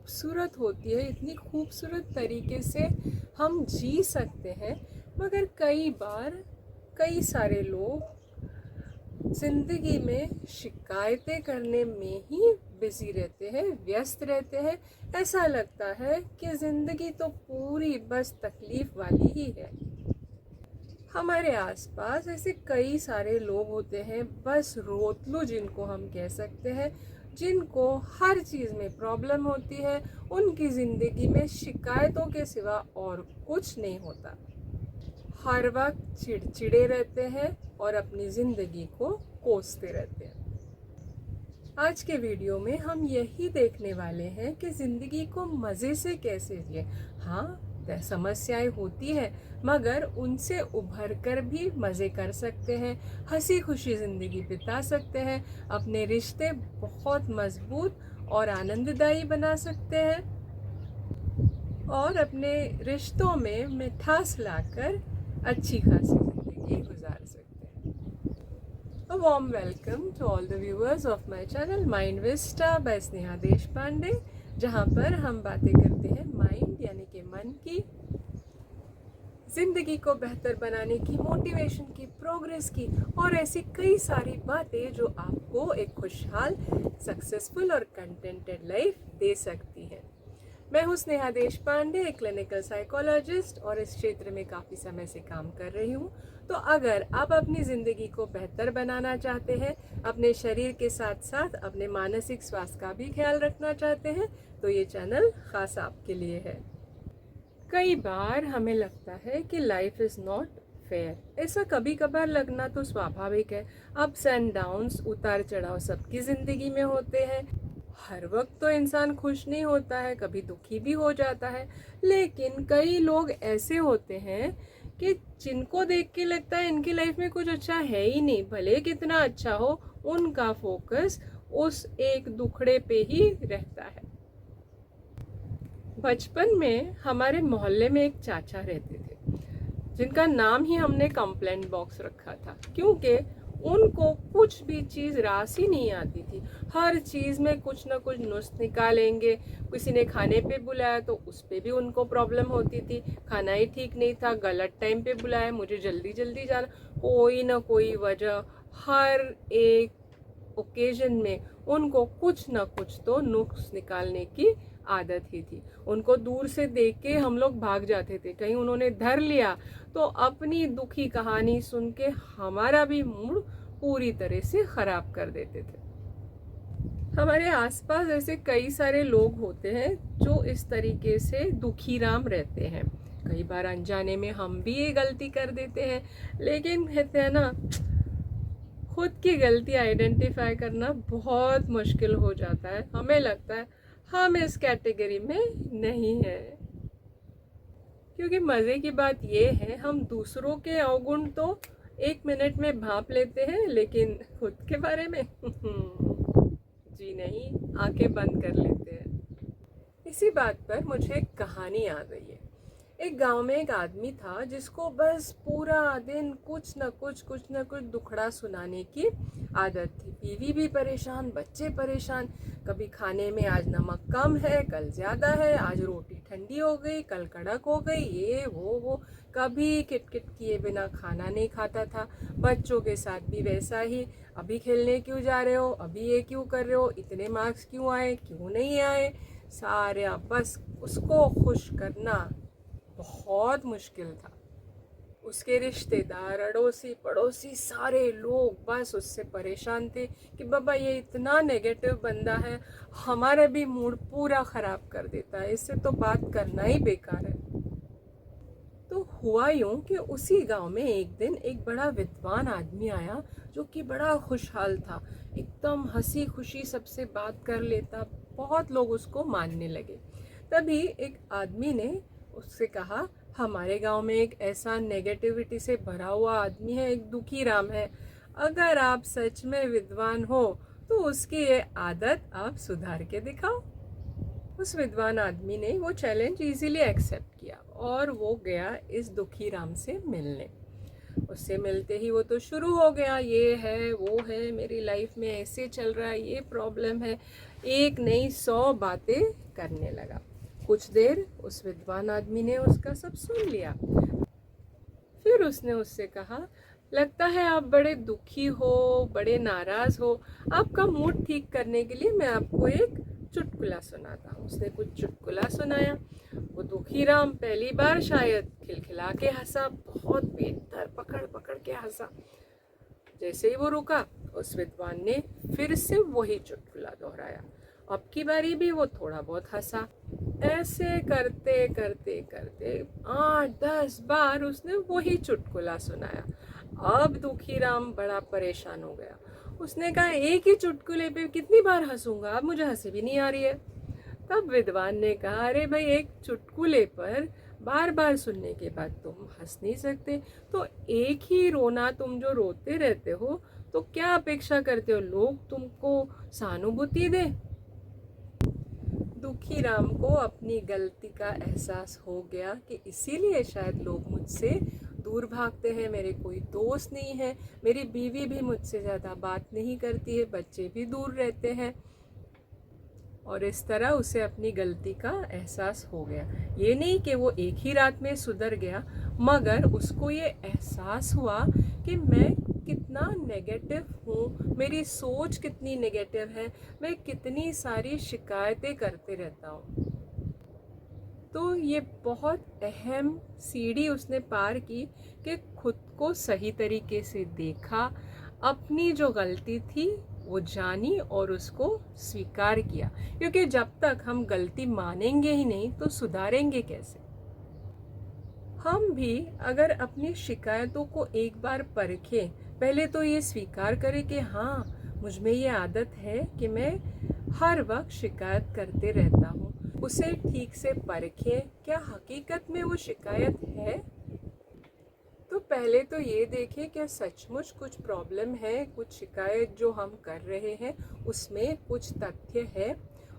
खूबसूरत होती है, इतनी खूबसूरत तरीके से हम जी सकते हैं, मगर कई बार कई सारे लोग ज़िंदगी में शिकायतें करने में ही बिज़ी रहते हैं, व्यस्त रहते हैं। ऐसा लगता है कि ज़िंदगी तो पूरी बस तकलीफ़ वाली ही है। हमारे आसपास ऐसे कई सारे लोग होते हैं, बस रोतलू जिनको हम कह सकते हैं, जिनको हर चीज़ में प्रॉब्लम होती है। उनकी ज़िंदगी में शिकायतों के सिवा और कुछ नहीं होता। हर वक्त चिड़चिड़े रहते हैं और अपनी ज़िंदगी को कोसते रहते हैं। आज के वीडियो में हम यही देखने वाले हैं कि ज़िंदगी को मज़े से कैसे जिए। हाँ, समस्याएं होती है, मगर उनसे उभर कर भी मज़े कर सकते हैं, हंसी खुशी ज़िंदगी बिता सकते हैं, अपने रिश्ते बहुत मजबूत और आनंददायी बना सकते हैं और अपने रिश्तों में मिठास लाकर अच्छी खासी ज़िंदगी गुजार सकते हैं। A warm welcome to all the viewers of my channel Mind Vista by Sneha Deshpande, जहाँ पर हम बातें करते हैं माइंड यानी कि मन की, ज़िंदगी को बेहतर बनाने की, मोटिवेशन की, प्रोग्रेस की और ऐसी कई सारी बातें जो आपको एक खुशहाल, सक्सेसफुल और कंटेंटेड लाइफ दे सकती है। मैं हूँ स्नेहा देशपांडे, एक क्लिनिकल साइकोलॉजिस्ट और इस क्षेत्र में काफ़ी समय से काम कर रही हूँ। तो अगर आप अपनी ज़िंदगी को बेहतर बनाना चाहते हैं, अपने शरीर के साथ साथ अपने मानसिक स्वास्थ्य का भी ख्याल रखना चाहते हैं, तो ये चैनल ख़ास आपके लिए है। कई बार हमें लगता है कि लाइफ इज़ नॉट फेयर। ऐसा कभी कभार लगना तो स्वाभाविक है। अप्स एंड डाउन्स, उतार चढ़ाव सबकी ज़िंदगी में होते हैं। हर वक्त तो इंसान खुश नहीं होता है, कभी दुखी भी हो जाता है। लेकिन कई लोग ऐसे होते हैं कि जिनको देख के लगता है इनकी लाइफ में कुछ अच्छा है ही नहीं, भले कितना अच्छा हो, उनका फोकस उस एक दुखड़े पे ही रहता है। बचपन में हमारे मोहल्ले में एक चाचा रहते थे, जिनका नाम ही हमने कंप्लेंट बॉक्स रखा था, क्योंकि उनको कुछ भी चीज़ रास ही नहीं आती थी। हर चीज़ में कुछ ना कुछ नुस्ख निकालेंगे। किसी ने खाने पे बुलाया तो उस पे भी उनको प्रॉब्लम होती थी, खाना ही ठीक नहीं था, गलत टाइम पे बुलाया, मुझे जल्दी जल्दी जाना, कोई ना कोई वजह। हर एक ओकेजन में उनको कुछ ना कुछ तो नुक्स निकालने की आदत ही थी। उनको दूर से देख के हम लोग भाग जाते थे, कहीं उन्होंने धर लिया तो अपनी दुखी कहानी सुन के हमारा भी मूड पूरी तरह से खराब कर देते थे। हमारे आसपास ऐसे कई सारे लोग होते हैं जो इस तरीके से दुखी राम रहते हैं। कई बार अनजाने में हम भी ये गलती कर देते हैं, लेकिन कहते हैं ना, खुद की गलती आइडेंटिफाई करना बहुत मुश्किल हो जाता है। हमें लगता है हम इस कैटेगरी में नहीं है, क्योंकि मज़े की बात ये है, हम दूसरों के अवगुण तो 1 मिनट में भांप लेते हैं, लेकिन खुद के बारे में जी नहीं, आंखें बंद कर लेते हैं। इसी बात पर मुझे एक कहानी याद आई है। एक गांव में एक आदमी था जिसको बस पूरा दिन कुछ न कुछ दुखड़ा सुनाने की आदत थी। बीवी भी परेशान, बच्चे परेशान, कभी खाने में आज नमक कम है, कल ज़्यादा है, आज रोटी ठंडी हो गई, कल कड़क हो गई, ये वो। कभी किटकिट किए बिना खाना नहीं खाता था। बच्चों के साथ भी वैसा ही, अभी खेलने क्यों जा रहे हो, अभी ये क्यों कर रहे हो, इतने मार्क्स क्यों आए, क्यों नहीं आए। सारे बस उसको खुश करना बहुत मुश्किल था। उसके रिश्तेदार, अड़ोसी पड़ोसी, सारे लोग बस उससे परेशान थे कि बाबा ये इतना नेगेटिव बंदा है, हमारा भी मूड पूरा ख़राब कर देता है, इससे तो बात करना ही बेकार है। तो हुआ यूं कि उसी गांव में एक दिन एक बड़ा विद्वान आदमी आया, जो कि बड़ा खुशहाल था, एकदम हंसी खुशी सबसे बात कर लेता। बहुत लोग उसको मानने लगे। तभी एक आदमी ने उससे कहा, हमारे गांव में एक ऐसा नेगेटिविटी से भरा हुआ आदमी है, एक दुखी राम है, अगर आप सच में विद्वान हो तो उसकी ये आदत आप सुधार के दिखाओ। उस विद्वान आदमी ने वो चैलेंज इजीली एक्सेप्ट किया और वो गया इस दुखी राम से मिलने। उससे मिलते ही वो तो शुरू हो गया, ये है वो है, मेरी लाइफ में ऐसे चल रहा है, ये प्रॉब्लम है, एक नहीं 100 बातें करने लगा। कुछ देर उस विद्वान आदमी ने उसका सब सुन लिया। फिर उसने उससे कहा, लगता है आप बड़े दुखी हो, बड़े नाराज हो। आपका मूड ठीक करने के लिए मैं आपको एक चुटकुला सुनाता हूँ। उसने कुछ चुटकुला सुनाया। वो दुखी राम पहली बार शायद खिलखिला के हंसा, बहुत पेट दर पकड़ पकड़ के हंसा। जैसे ही वो रुका, उस विद्वान ने फिर से वही चुटकुला दोहराया। अब की बारी भी वो थोड़ा बहुत हंसा। ऐसे करते करते करते 8-10 बार उसने वही चुटकुला सुनाया। अब दुखी राम बड़ा परेशान हो गया। उसने कहा, एक ही चुटकुले पे कितनी बार हंसूंगा, अब मुझे हंसी भी नहीं आ रही है। तब विद्वान ने कहा, अरे भाई, एक चुटकुले पर बार बार सुनने के बाद तुम हंस नहीं सकते, तो एक ही रोना तुम जो रोते रहते हो, तो क्या अपेक्षा करते हो लोग तुमको सहानुभूति दे। दुखी राम को अपनी गलती का एहसास हो गया कि इसीलिए शायद लोग मुझसे दूर भागते हैं, मेरे कोई दोस्त नहीं है, मेरी बीवी भी मुझसे ज़्यादा बात नहीं करती है, बच्चे भी दूर रहते हैं। और इस तरह उसे अपनी गलती का एहसास हो गया। ये नहीं कि वो एक ही रात में सुधर गया, मगर उसको ये एहसास हुआ कि मैं कितना नेगेटिव हूँ, मेरी सोच कितनी नेगेटिव है, मैं कितनी सारी शिकायतें करते रहता हूँ। तो ये बहुत अहम सीढ़ी उसने पार की कि खुद को सही तरीके से देखा, अपनी जो गलती थी वो जानी और उसको स्वीकार किया। क्योंकि जब तक हम गलती मानेंगे ही नहीं तो सुधारेंगे कैसे। हम भी अगर अपनी शिकायतों को एक बार परखें, पहले तो ये स्वीकार करें कि हाँ, मुझ में ये आदत है कि मैं हर वक्त शिकायत करते रहता हूँ, उसे ठीक से परखें, क्या हकीकत में वो शिकायत है। तो पहले तो ये देखें क्या सचमुच कुछ प्रॉब्लम है, कुछ शिकायत जो हम कर रहे हैं उसमें कुछ तथ्य है।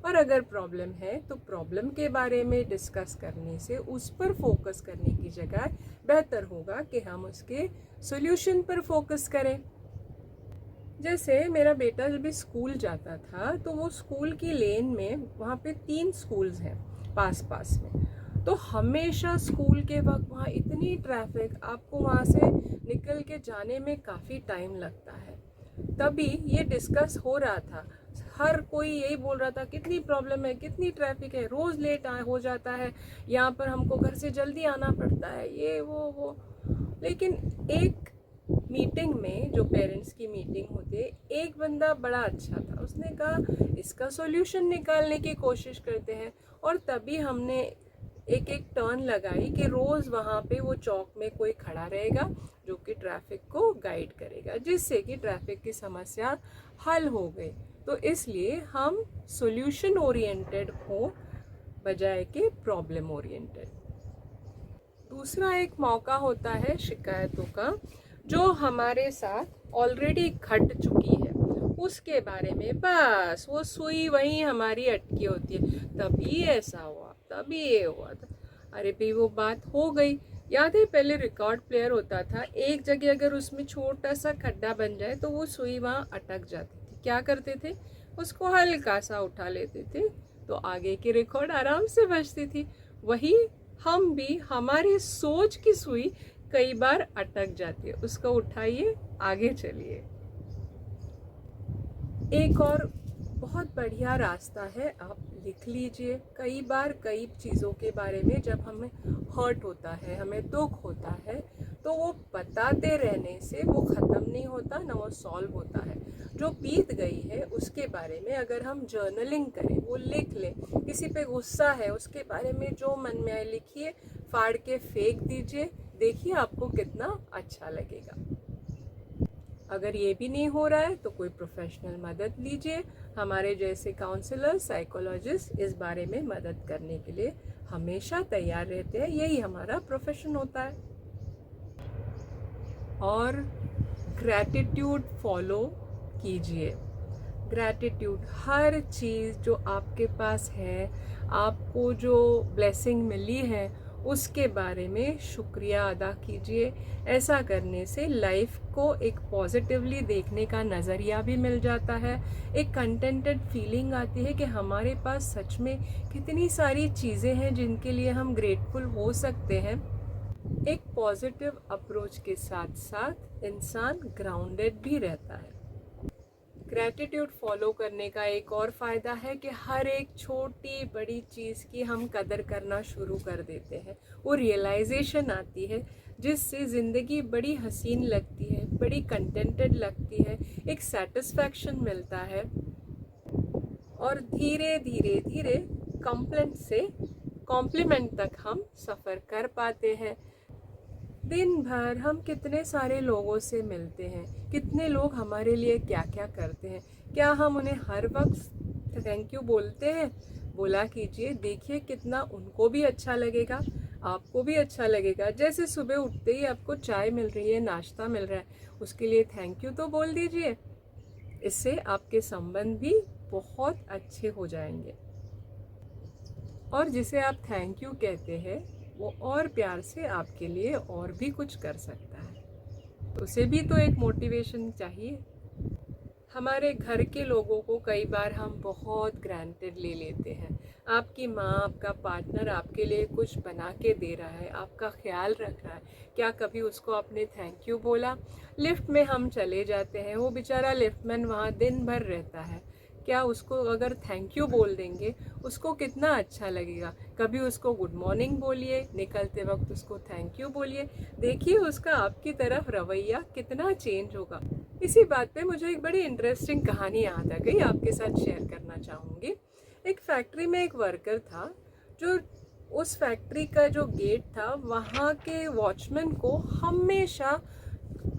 और अगर प्रॉब्लम है तो प्रॉब्लम के बारे में डिस्कस करने से उस पर फोकस करने की जगह बेहतर होगा कि हम उसके सॉल्यूशन पर फोकस करें। जैसे मेरा बेटा जब भी स्कूल जाता था तो वो स्कूल की लेन में, वहाँ पे 3 स्कूल्स हैं पास पास में, तो हमेशा स्कूल के वक्त वहाँ इतनी ट्रैफिक, आपको वहाँ से निकल के जाने में काफ़ी टाइम लगता है। तभी ये डिस्कस हो रहा था, हर कोई यही बोल रहा था कितनी प्रॉब्लम है, कितनी ट्रैफिक है, रोज़ लेट हो जाता है, यहाँ पर हमको घर से जल्दी आना पड़ता है, ये वो। लेकिन एक मीटिंग में, जो पेरेंट्स की मीटिंग होती है, एक बंदा बड़ा अच्छा था, उसने कहा इसका सॉल्यूशन निकालने की कोशिश करते हैं। और तभी हमने एक टर्न लगाई कि रोज़ वहाँ पे वो चौक में कोई खड़ा रहेगा जो कि ट्रैफिक को गाइड करेगा, जिससे कि ट्रैफिक की समस्या हल हो गई। तो इसलिए हम सॉल्यूशन ओरिएंटेड हो बजाय के प्रॉब्लम ओरिएंटेड। दूसरा एक मौका होता है शिकायतों का, जो हमारे साथ ऑलरेडी घट चुकी है, उसके बारे में बस वो सुई वहीं हमारी अटकी होती है, तभी ऐसा हुआ, तभी ये हुआ था। अरे भाई, वो बात हो गई। याद है पहले रिकॉर्ड प्लेयर होता था, एक जगह अगर उसमें छोटा सा खड्डा बन जाए तो वो सुई वहाँ अटक जाती थी। क्या करते थे, उसको हल्का सा उठा लेते थे तो आगे की रिकॉर्ड आराम से बजती थी। वही हम भी, हमारी सोच की सुई कई बार अटक जाती है, उसको उठाइए, आगे चलिए। एक और बहुत बढ़िया रास्ता है, आप लिख लीजिए। कई बार कई चीज़ों के बारे में जब हमें हर्ट होता है, हमें दुख होता है, तो वो बताते रहने से वो ख़त्म नहीं होता, ना वो सॉल्व होता है। जो बीत गई है उसके बारे में अगर हम जर्नलिंग करें, वो लिख लें। किसी पे गुस्सा है, उसके बारे में जो मन में आए लिखिए, फाड़ के फेंक दीजिए, देखिए आपको कितना अच्छा लगेगा। अगर ये भी नहीं हो रहा है तो कोई प्रोफेशनल मदद लीजिए। हमारे जैसे काउंसलर, साइकोलॉजिस्ट इस बारे में मदद करने के लिए हमेशा तैयार रहते हैं, यही हमारा प्रोफेशन होता है। और ग्रैटिट्यूड फॉलो कीजिए। ग्रैटिट्यूड, हर चीज़ जो आपके पास है, आपको जो ब्लेसिंग मिली है, उसके बारे में शुक्रिया अदा कीजिए। ऐसा करने से लाइफ को एक पॉजिटिवली देखने का नज़रिया भी मिल जाता है। एक कंटेंटेड फीलिंग आती है कि हमारे पास सच में कितनी सारी चीज़ें हैं जिनके लिए हम ग्रेटफुल हो सकते हैं। एक पॉजिटिव अप्रोच के साथ साथ इंसान ग्राउंडेड भी रहता है। ग्रैटिट्यूड फॉलो करने का एक और फ़ायदा है कि हर एक छोटी बड़ी चीज़ की हम कदर करना शुरू कर देते हैं। वो रियलाइजेशन आती है जिससे ज़िंदगी बड़ी हसीन लगती है, बड़ी कंटेंटेड लगती है, एक सेटिस्फैक्शन मिलता है और धीरे धीरे धीरे कंप्लेंट से कॉम्प्लीमेंट तक हम सफ़र कर पाते हैं। दिन भर हम कितने सारे लोगों से मिलते हैं, कितने लोग हमारे लिए क्या क्या करते हैं, क्या हम उन्हें हर वक्त थैंक यू बोलते हैं? बोला कीजिए, देखिए कितना उनको भी अच्छा लगेगा, आपको भी अच्छा लगेगा। जैसे सुबह उठते ही आपको चाय मिल रही है, नाश्ता मिल रहा है, उसके लिए थैंक यू तो बोल दीजिए। इससे आपके संबंध भी बहुत अच्छे हो जाएंगे और जिसे आप थैंक यू कहते हैं वो और प्यार से आपके लिए और भी कुछ कर सकता है। उसे भी तो एक मोटिवेशन चाहिए। हमारे घर के लोगों को कई बार हम बहुत ग्रांटेड ले लेते हैं। आपकी माँ, आपका पार्टनर आपके लिए कुछ बना के दे रहा है, आपका ख्याल रख रहा है, क्या कभी उसको आपने थैंक यू बोला? लिफ्ट में हम चले जाते हैं, वो बेचारा लिफ्टमैन वहाँ दिन भर रहता है, क्या उसको अगर थैंक यू बोल देंगे उसको कितना अच्छा लगेगा? कभी उसको गुड मॉर्निंग बोलिए, निकलते वक्त उसको थैंक यू बोलिए, देखिए उसका आपकी तरफ रवैया कितना चेंज होगा। इसी बात पे मुझे एक बड़ी इंटरेस्टिंग कहानी याद आ गई, आपके साथ शेयर करना चाहूँगी। एक फैक्ट्री में एक वर्कर था जो उस फैक्ट्री का जो गेट था वहाँ के वॉचमैन को हमेशा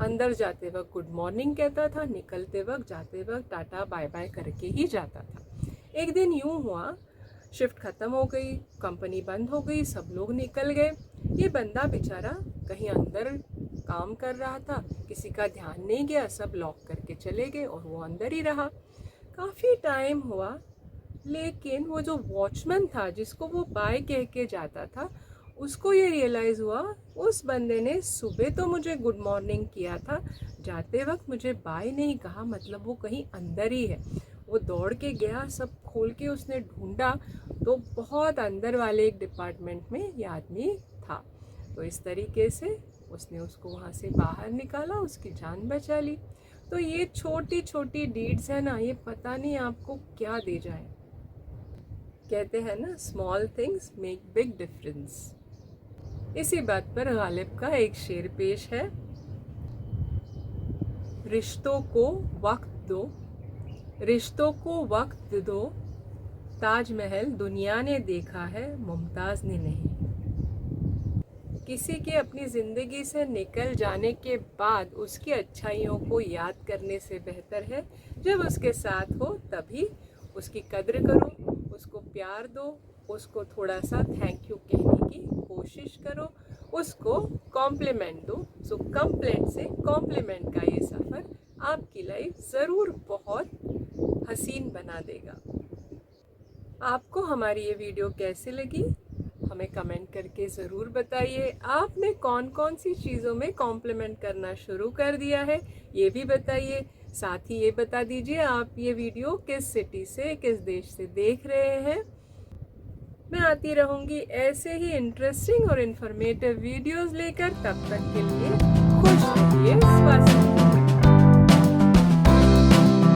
अंदर जाते वक्त गुड मॉर्निंग कहता था, निकलते वक्त जाते वक्त टाटा बाय बाय करके ही जाता था। एक दिन यूं हुआ, शिफ्ट ख़त्म हो गई, कंपनी बंद हो गई, सब लोग निकल गए। ये बंदा बेचारा कहीं अंदर काम कर रहा था, किसी का ध्यान नहीं गया, सब लॉक करके चले गए और वो अंदर ही रहा। काफ़ी टाइम हुआ, लेकिन वो जो वॉचमैन था जिसको वो बाय कह के जाता था, उसको ये रियलाइज़ हुआ उस बंदे ने सुबह तो मुझे गुड मॉर्निंग किया था, जाते वक्त मुझे बाय नहीं कहा, मतलब वो कहीं अंदर ही है। वो दौड़ के गया, सब खोल के उसने ढूंढा तो बहुत अंदर वाले एक डिपार्टमेंट में ये आदमी था। तो इस तरीके से उसने उसको वहाँ से बाहर निकाला, उसकी जान बचा ली। तो ये छोटी छोटी डीड्स है ना, ये पता नहीं आपको क्या दे जाए। कहते हैं ना, small things make big difference. इसी बात पर गालिब का एक शेर पेश है, रिश्तों को वक्त दो, रिश्तों को वक्त दो, ताजमहल दुनिया ने देखा है, मुमताज ने नहीं। किसी के अपनी ज़िंदगी से निकल जाने के बाद उसकी अच्छाइयों को याद करने से बेहतर है जब उसके साथ हो तभी उसकी कद्र करो, उसको प्यार दो, उसको थोड़ा सा थैंक यू कहने की कोशिश करो, उसको कॉम्प्लीमेंट दो। सो कंप्लेंट से कॉम्प्लीमेंट का ये सफ़र आपकी लाइफ ज़रूर बहुत हसीन बना देगा। आपको हमारी ये वीडियो कैसी लगी हमें कमेंट करके ज़रूर बताइए। आपने कौन कौन सी चीज़ों में कॉम्प्लीमेंट करना शुरू कर दिया है ये भी बताइए। साथ ही ये बता दीजिए आप ये वीडियो किस सिटी से, किस देश से देख रहे हैं। मैं आती रहूँगी ऐसे ही इंटरेस्टिंग और इन्फॉर्मेटिव वीडियोस लेकर। तब तक के लिए खुश रहिए, स्वस्थ